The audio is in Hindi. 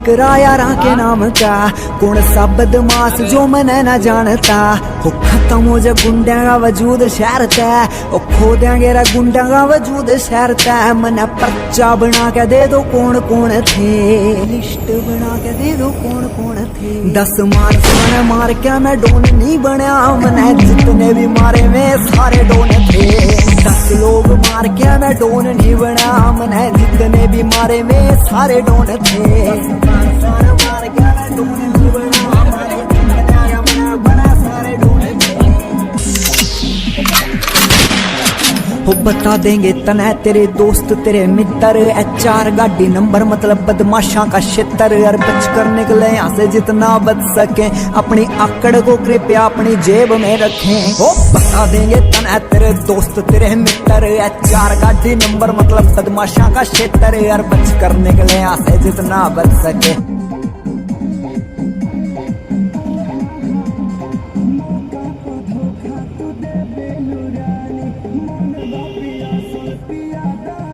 किराया के नाम का कौन सा बदमाश जो मैंने न जानता हो खत्म हो जा गुंडा का वजूद शहर तय ओ खो देंगे रे गुंडा का वजूद शहर तय मने पर्चा बना के दे दो कौन कौन थे लिस्ट बना के दे दो कौन कौन थे 10 मार के मैं डोन नहीं बनया मैंने जितने भी मारे में सारे डोन थे 10 लोग मार के मैं डोन नहीं बना मैंने जितने भी मारे में सारे डोन थे वो बता देंगे तने तेरे दोस्त तेरे मित्र HR गाड़ी नंबर मतलब बदमाशा का क्षेत्र यार बच कर निकले यहाँ से जितना बच सके अपनी आकड़ को कृपया अपनी जेब में रखें। वो बता देंगे तने तेरे दोस्त तेरे मित्र HR गाड़ी नंबर मतलब बदमाशा का क्षेत्र यार बच कर निकले यहाँ से जितना बच सके।